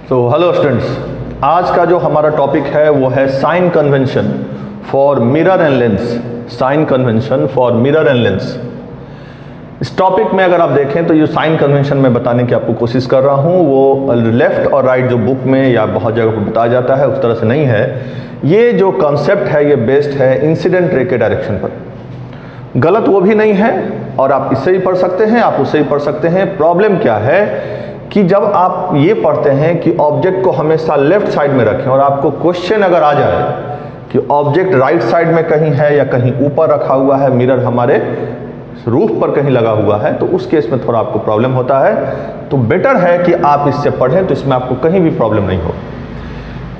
Hello students, आज का जो हमारा टॉपिक है वो है sign convention for mirror and lens. Sign convention for mirror and lens. इस टॉपिक में अगर आप देखें तो ये साइन कन्वेंशन में बताने की आपको कोशिश कर रहा हूँ, वो लेफ्ट और राइट जो बुक में या बहुत जगह पर बताया जाता है उस तरह से नहीं है। ये जो कॉन्सेप्ट है ये बेस्ड है इंसिडेंट रे के डायरेक्शन पर। गलत वो भी नहीं है और आप इससे ही पढ़ सकते हैं, आप उससे ही पढ़ सकते हैं। प्रॉब्लम क्या है कि जब आप ये पढ़ते हैं कि ऑब्जेक्ट को हमेशा लेफ्ट साइड में रखें और आपको क्वेश्चन अगर आ जाए कि ऑब्जेक्ट राइट साइड में कहीं है या कहीं ऊपर रखा हुआ है, मिरर हमारे रूफ पर कहीं लगा हुआ है, तो उस केस में थोड़ा आपको प्रॉब्लम होता है। तो बेटर है कि आप इससे पढ़ें तो इसमें आपको कहीं भी प्रॉब्लम नहीं हो।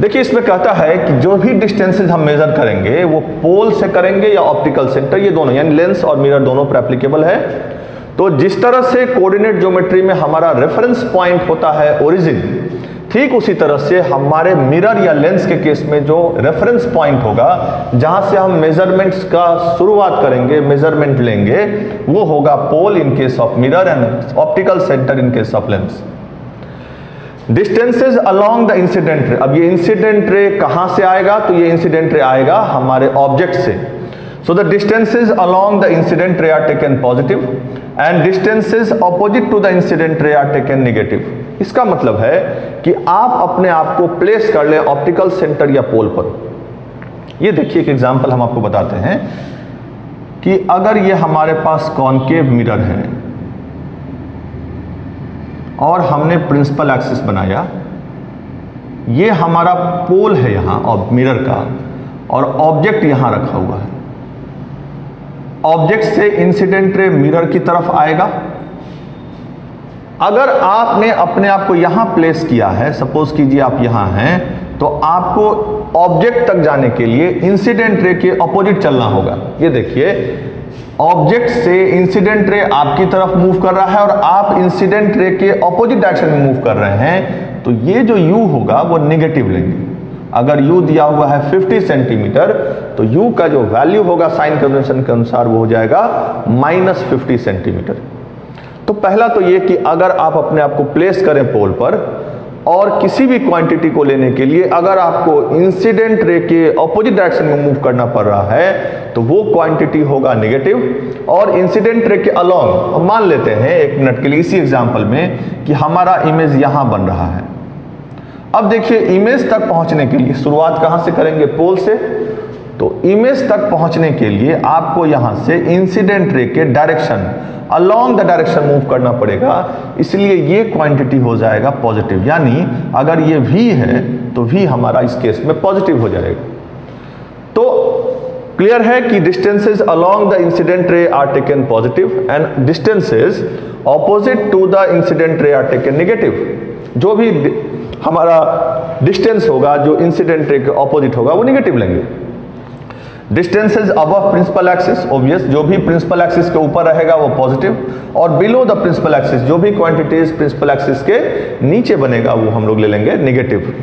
देखिए, इसमें कहता है कि जो भी डिस्टेंसेस हम मेजर करेंगे वो पोल से करेंगे या ऑप्टिकल सेंटर, ये दोनों यानी लेंस और मिरर दोनों पर एप्लीकेबल है। तो जिस तरह से कोऑर्डिनेट ज्योमेट्री में हमारा रेफरेंस पॉइंट होता है ओरिजिन, ठीक उसी तरह से हमारे मिरर या लेंस के केस में जो रेफरेंस पॉइंट होगा जहां से हम मेजरमेंट्स का शुरुआत करेंगे, मेजरमेंट लेंगे, वो होगा pole in case of mirror and optical centre in case of lens. Distances along the incident ray. अब ये इंसिडेंट रे कहां से आएगा? तो ये इंसिडेंट रे आएगा हमारे ऑब्जेक्ट से। So the distances along the incident ray are taken positive and distances opposite to the incident ray are taken negative। इसका मतलब है कि आप अपने आप को प्लेस कर लें ऑप्टिकल सेंटर या पोल पर। ये देखिए एक एग्जांपल हम आपको बताते हैं कि अगर ये हमारे पास कॉनकेव मिरर है और हमने प्रिंसिपल एक्सिस बनाया, ये हमारा पोल है यहाँ और मिरर का, और ऑब्जेक्ट यहाँ रखा हुआ है। ऑब्जेक्ट से इंसिडेंट रे मिरर की तरफ आएगा। अगर आपने अपने आप को यहां प्लेस किया है, सपोज कीजिए आप यहां हैं, तो आपको ऑब्जेक्ट तक जाने के लिए इंसिडेंट रे के ऑपोजिट चलना होगा। ये देखिए, ऑब्जेक्ट से इंसिडेंट रे आपकी तरफ मूव कर रहा है और आप इंसिडेंट रे के ऑपोजिट डायरेक्शन में मूव कर रहे हैं, तो ये जो u होगा वो नेगेटिव लेंगे। अगर u दिया हुआ है 50 सेंटीमीटर, तो u का जो वैल्यू होगा साइन कन्वेंशन के अनुसार वो हो जाएगा -50 सेंटीमीटर। तो पहला तो ये कि अगर आप अपने आप को प्लेस करें पोल पर और किसी भी क्वांटिटी को लेने के लिए अगर आपको इंसिडेंट रे के ऑपोजिट डायरेक्शन में मूव करना पड़ रहा है, तो वो क्वांटिटी होगा नेगेटिव। और इंसिडेंट रे के अलोंग मान लेते हैं एक मिनट के लिए इसी एग्जाम्पल में कि हमारा इमेज यहां बन रहा है। अब देखिए, इमेज तक पहुंचने के लिए शुरुआत कहां से करेंगे? पोल से। तो इमेज तक पहुंचने के लिए आपको यहां से इंसिडेंट रे के direction along the direction move करना पड़ेगा, इसलिए ये क्वांटिटी हो जाएगा पॉजिटिव। यानी अगर ये v है तो v हमारा इस केस में पॉजिटिव हो जाएगा। तो क्लियर है कि distances along the incident ray are taken positive and distances opposite to the incident ray are taken negative. जो भी हमारा डिस्टेंस होगा जो इंसिडेंट रे के ऑपोजिट होगा वो नेगेटिव लेंगे। Distances above principal axis, obvious, जो भी प्रिंसिपल एक्सिस के ऊपर रहेगा वो पॉजिटिव, और बिलो द प्रिंसिपल एक्सिस जो भी क्वांटिटीज प्रिंसिपल एक्सिस के नीचे बनेगा वो हम लोग ले लेंगे नेगेटिव।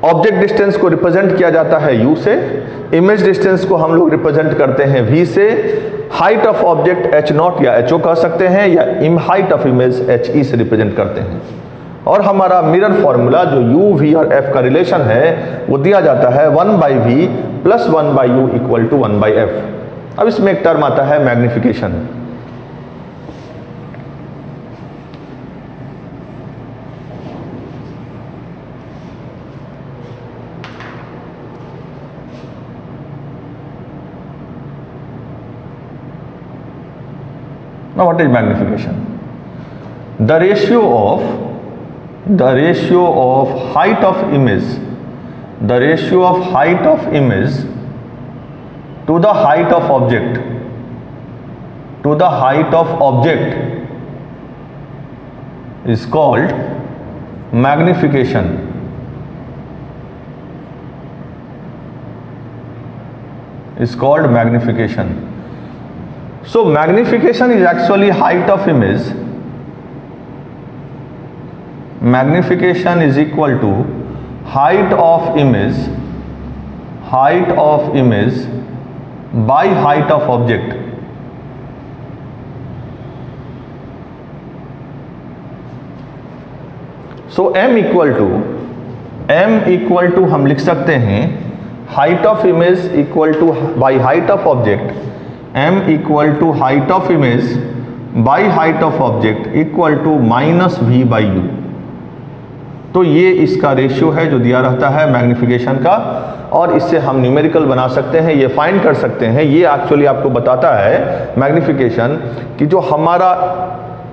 ऑब्जेक्ट डिस्टेंस को रिप्रेजेंट किया जाता है u से, इमेज डिस्टेंस को हम लोग रिप्रेजेंट करते हैं v से, हाइट ऑफ ऑब्जेक्ट h0 या ho कह सकते हैं, या हाइट ऑफ इमेज he से रिप्रेजेंट करते हैं। और हमारा मिरर फॉर्मूला जो u, v और f का रिलेशन है वो दिया जाता है 1/v + 1/u = 1/f। अब इसमें एक टर्म आता है magnification. Now what is magnification? The ratio of height of image, the ratio of height of image to the height of object, to the height of object is called magnification. Is called magnification. So magnification is actually height of image. Magnification is equal to height of image by height of object. So m equal to हम लिख सकते हैं height of image equal to by height of object, m equal to height of image by height of object equal to minus v by u। तो ये इसका ratio है जो दिया रहता है मैग्निफिकेशन का, और इससे हम न्यूमेरिकल बना सकते हैं, ये फाइंड कर सकते हैं। ये एक्चुअली आपको बताता है मैग्निफिकेशन कि जो हमारा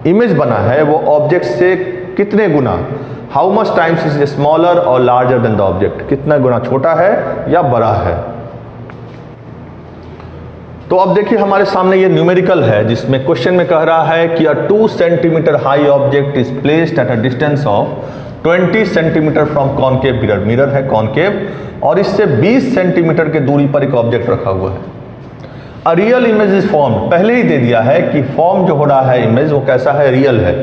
इमेज बना है वो ऑब्जेक्ट से कितने गुना, how much times is smaller और लार्जर देन द ऑब्जेक्ट, कितना गुना छोटा है या बड़ा है। तो अब देखिए हमारे सामने ये न्यूमेरिकल है जिसमें क्वेश्चन में कह रहा है कि अ 2 centimetre high object is placed at a distance of 20 centimetre from concave mirror, mirror है कॉनकेव, और इससे 20 सेंटीमीटर के दूरी पर एक ऑब्जेक्ट रखा हुआ है। अ रियल इमेज इज फॉर्म, पहले ही दे दिया है कि फॉर्म जो हो रहा है इमेज वो कैसा है, रियल है।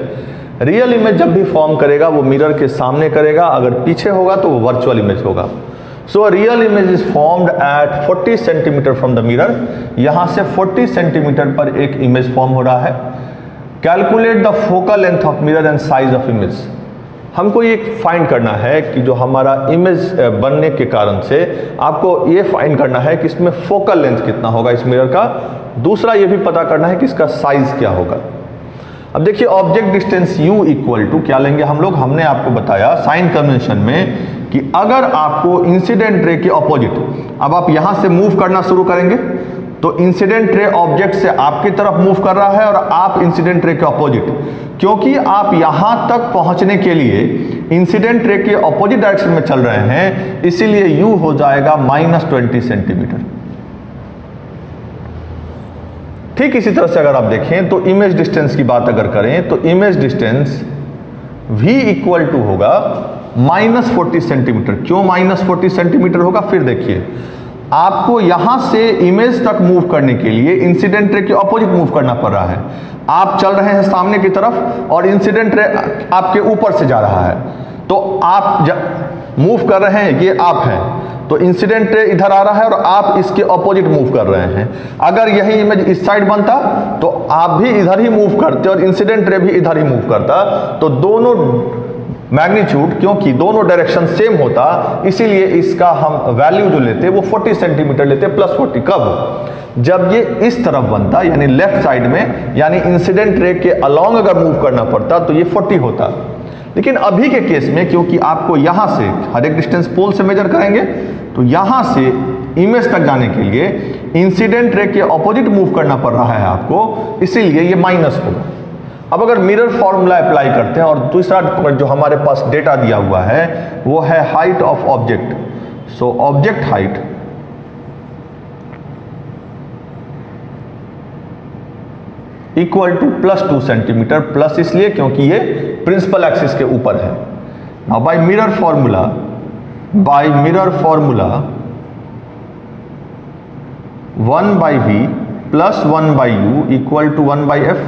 रियल इमेज जब भी फॉर्म करेगा वो मिरर के सामने करेगा, अगर पीछे होगा तो वो वर्चुअल इमेज होगा। So a real image is formed at 40 centimetre from the mirror, यहां से 40 सेंटीमीटर पर एक इमेज फॉर्म हो रहा है। Calculate the focal length of mirror and size of image, हमको ये फाइंड करना है कि जो हमारा इमेज बनने के कारण से आपको ये फाइंड करना है कि इसमें फोकल लेंथ कितना होगा इस मिरर का, दूसरा ये भी पता करना है कि इसका साइज क्या होगा। अब देखिए object distance u equal to क्या लेंगे हम लोग, हमने आपको बताया साइन कन्वेंशन में कि अगर आपको इंसिडेंट रे के ऑपोजिट, अब आप यहां से मूव करना शुरू करेंगे तो इंसिडेंट रे ऑब्जेक्ट से आपकी तरफ मूव कर रहा है और आप इंसिडेंट रे के ऑपोजिट, क्योंकि आप यहां तक पहुंचने के लिए इंसिडेंट रे के ऑपोजिट डायरेक्शन में चल रहे हैं, इसीलिए u हो जाएगा -20 सेंटीमीटर। ठीक इसी तरह से अगर आप देखें तो इमेज डिस्टेंस की बात अगर करें तो image distance v equal to होगा -40 सेंटीमीटर। क्यों -40 सेंटीमीटर होगा, फिर देखिए आपको यहां से इमेज तक मूव करने के लिए इंसिडेंट रे के ऑपोजिट मूव करना पड़ रहा है। आप चल रहे हैं सामने की तरफ और इंसिडेंट रे आपके ऊपर से जा रहा है, तो आप मूव कर रहे हैं, ये आप हैं, तो इंसिडेंट रे इधर आ रहा है और आप इसके ऑपोजिट मूव कर रहे हैं। अगर यही इमेज इस साइड बनता तो आप भी इधर ही मूव करते और इंसिडेंट रे भी इधर ही मूव करता, तो दोनों मैग्नीट्यूड, क्योंकि दोनों डायरेक्शन सेम होता, इसीलिए इसका हम वैल्यू जो लेते वो 40 सेंटीमीटर लेते +40। कब, जब ये इस तरफ बनता यानी लेफ्ट साइड में, यानी इंसिडेंट रे के अलोंग अगर मूव करना पड़ता तो ये 40 होता। लेकिन अभी के केस में क्योंकि आपको यहां से हर एक डिस्टेंस पोल से मेजर करेंगे, तो यहां से इमेज तक जाने के लिए इंसिडेंट रे के ऑपोजिट मूव करना पड़ रहा है आपको, इसीलिए ये माइनस होगा। अब अगर मिरर फॉर्मूला अप्लाई करते हैं और दूसरा जो हमारे पास डेटा दिया हुआ है वो है height of object. So object height equal to +2 centimetre, plus इसलिए क्योंकि ये प्रिंसिपल एक्सिस के ऊपर है। Now by mirror formula 1/v plus 1/u equal to 1/f.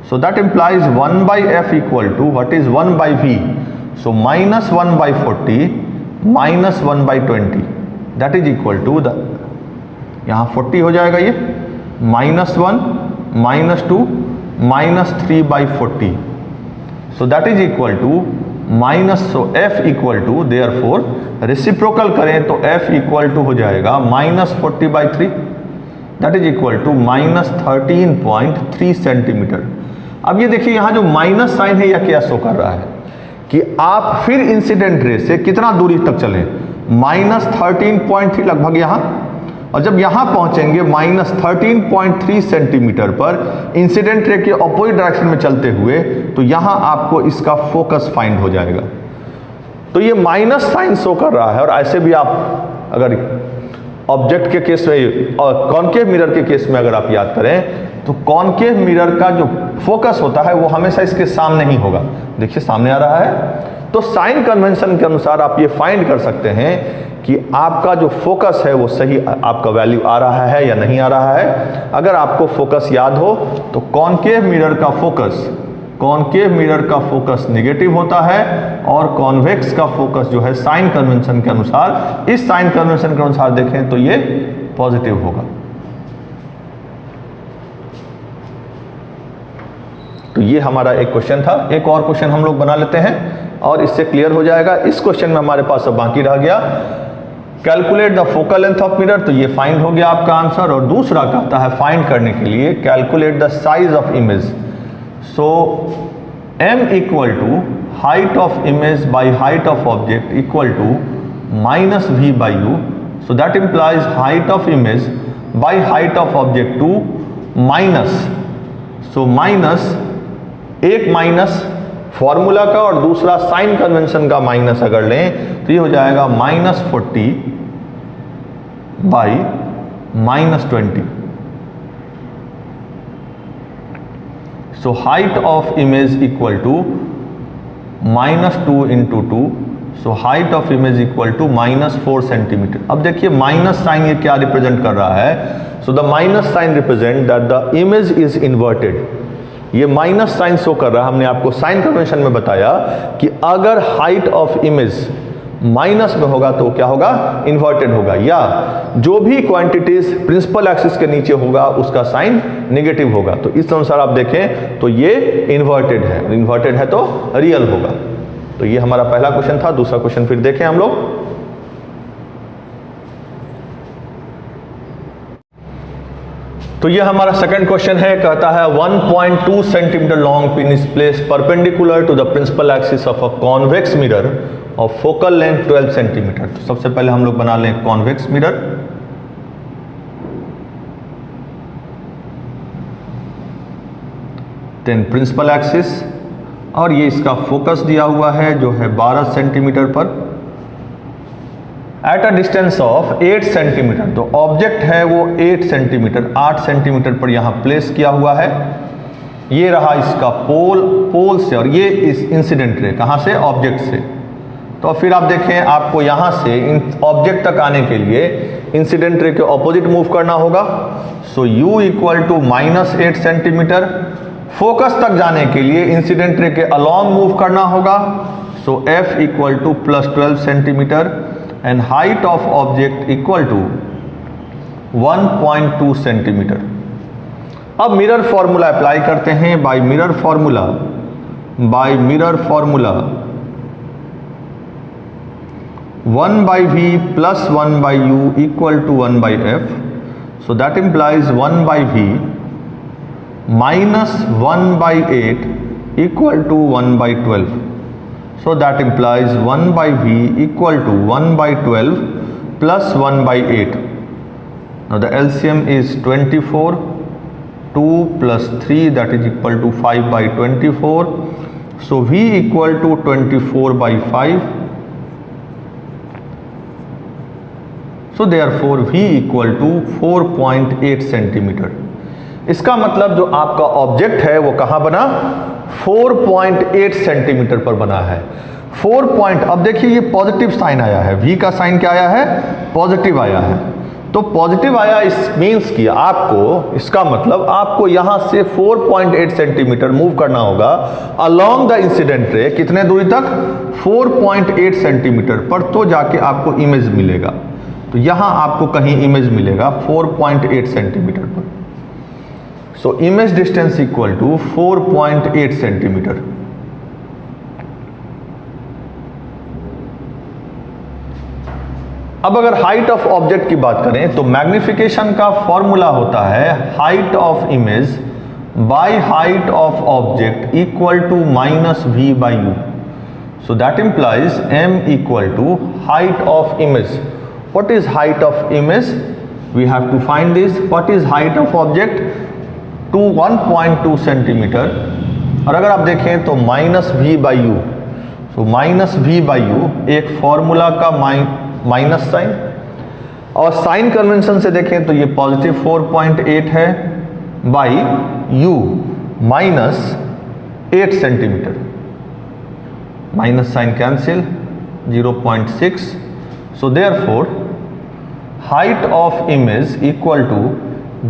So that implies 1/f equal to what is 1/v. So -1/40 minus 1/20 that is equal to the, यहाँ 40 हो जाएगा ये, -1 -2 -3/40. So that is equal to so f equal to, therefore reciprocal करें तो f equal to हो जाएगा -40/3 that is equal to -13.3 centimetre. अब ये देखिए यहाँ जो माइनस साइन है यह क्या शो कर रहा है कि आप फिर इंसिडेंट रे से कितना दूरी तक चले, -13.3 लगभग यहाँ, और जब यहाँ पहुँचेंगे -13.3 सेंटीमीटर पर इंसिडेंट रे के ऑपोजिट डायरेक्शन में चलते हुए, तो यहाँ आपको इसका फोकस फाइंड हो जाएगा। तो ये माइनस साइन शो कर रहा है। और ऐसे भी आप अगर ऑब्जेक्ट के केस में और कॉनकेव मिरर के केस में अगर आप याद करें तो कॉनकेव मिरर का जो फोकस होता है वो हमेशा इसके सामने ही होगा। देखिए सामने आ रहा है, तो साइन कन्वेंशन के अनुसार आप ये फाइंड कर सकते हैं कि आपका जो फोकस है वो सही आपका वैल्यू आ रहा है या नहीं आ रहा है। अगर आपको फोकस याद हो तो कॉनकेव मिरर का फोकस नेगेटिव होता है और कॉन्वेक्स का फोकस जो है साइन कन्वेंशन के अनुसार, इस साइन कन्वेंशन के अनुसार देखें तो ये पॉजिटिव होगा। तो ये हमारा एक क्वेश्चन था। एक और क्वेश्चन हम लोग बना लेते हैं और इससे क्लियर हो जाएगा। इस क्वेश्चन में हमारे पास अब बाकी रह गया calculate the focal length of mirror, तो ये फाइंड हो गया आपका आंसर। और दूसरा कहता है फाइंड करने के लिए calculate the size of image. So m equal to height of image by height of object equal to minus v by u। So that implies height of image by height of object to minus, so minus, एक minus formula का और दूसरा sign convention का minus अगर लें तो ये हो जाएगा -40 by -20। So height of image equal to -2 into 2, so height of image equal to -4 centimetre. अब देखिए माइनस साइन ये क्या रिप्रेजेंट कर रहा है? So the minus sign represent that the image is inverted. ये माइनस साइन शो कर रहा है। हमने आपको साइन कन्वेंशन में बताया कि अगर हाइट ऑफ इमेज माइनस में होगा तो क्या होगा? इन्वर्टेड होगा, या जो भी क्वांटिटीज प्रिंसिपल एक्सिस के नीचे होगा उसका साइन नेगेटिव होगा। तो इस अनुसार आप देखें तो ये इन्वर्टेड है, इन्वर्टेड है तो रियल होगा। तो ये हमारा पहला क्वेश्चन था। दूसरा क्वेश्चन फिर देखें हम लोग। तो ये हमारा सेकंड क्वेश्चन है, कहता है 1.2 centimetre long pin is placed perpendicular to the principal axis of a convex mirror of focal length 12 centimetre. तो सबसे पहले हम लोग बना लें convex mirror. Then principal axis, और ये इसका फोकस दिया हुआ है जो है 12 सेंटीमीटर पर at a distance of 8 centimetre. तो ऑब्जेक्ट है वो 8 सेंटीमीटर, 8 सेंटीमीटर पर यहाँ प्लेस किया हुआ है। ये रहा इसका पोल से, और ये इस इंसिडेंट रे कहाँ से? ऑब्जेक्ट से। तो फिर आप देखें आपको यहाँ से ऑब्जेक्ट तक आने के लिए इंसिडेंट रे के ऑपोजिट मूव करना होगा। So u equal to -8 centimetre. Focus तक जाने के लिए इंसिडेंट रे के अलॉन्ग मूव करना होगा। So f equal to +12 centimetre and height of object equal to 1.2 centimetre. अब मिरर फॉर्मूला अप्लाई करते हैं। By mirror formula 1/v plus 1/u equal to 1/f. So that implies 1/v minus 1/8 equal to 1/12. So that implies 1/v equal to 1/12 plus 1/8. Now the LCM is 24. 2 plus 3 that is equal to 5/24. So v equal to 24/5. So therefore v equal to 4.8 centimetre. इसका मतलब जो आपका object है वो कहाँ बना? 4.8 centimetre पर बना है। 4 अब देखिए ये पॉजिटिव साइन आया है, v का साइन क्या आया है? पॉजिटिव आया है। तो पॉजिटिव आया इस मीन्स कि आपको, इसका मतलब आपको यहाँ से 4.8 सेंटीमीटर मूव करना होगा अलोंग द इंसिडेंट रे। कितने दूरी तक? 4.8 सेंटीमीटर पर, तो जाके आपको इमेज मिलेगा। तो यहाँ आपको कहीं इमेज मिलेगा 4.8 सेंटीमीटर पर। So image distance equal to 4.8 centimetre. अब अगर हाइट ऑफ ऑब्जेक्ट की बात करें तो मैग्निफिकेशन का फॉर्मूला होता है height of image by height of object equal to -v/u। So that implies m equal to height of image. What is height of image? We have to find this. What is height of object? to 1.2 centimetre. और अगर आप देखें तो -v/u, so -v/u एक formula का minus sign, और sign convention से देखें तो ये पॉजिटिव 4.8 है बाई u -8 सेंटीमीटर। Minus sign cancel, 0.6। So therefore height of image equal to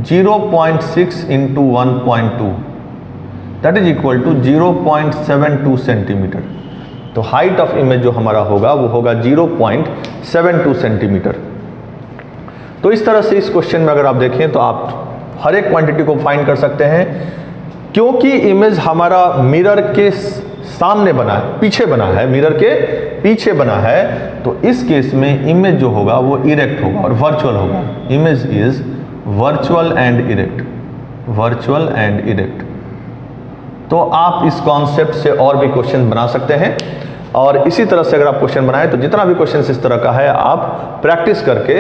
0.6 into 1.2, that is equal to 0.72 centimetre. तो हाइट ऑफ इमेज जो हमारा होगा वो होगा 0.72 सेंटीमीटर। तो इस तरह से इस क्वेश्चन में अगर आप देखें तो आप हर एक क्वांटिटी को फाइंड कर सकते हैं। क्योंकि इमेज हमारा मिरर के सामने बना है, पीछे बना है, मिरर के पीछे बना है, तो इस केस में इमेज जो होगा वो इरेक्ट होगा और वर्चुअल होगा। Image is virtual and erect, virtual and erect. तो आप इस कॉन्सेप्ट से और भी क्वेश्चन बना सकते हैं, और इसी तरह से अगर आप क्वेश्चन बनाएं तो जितना भी क्वेश्चन इस तरह का है आप प्रैक्टिस करके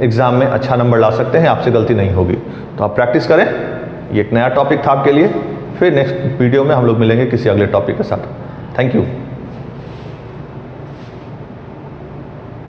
एग्जाम में अच्छा नंबर ला सकते हैं, आपसे गलती नहीं होगी। तो आप प्रैक्टिस करें। ये एक नया टॉपिक था आपके लिए। फिर नेक्स्ट वीडियो में हम लोग मिलेंगे किसी अगले टॉपिक के साथ। Thank you.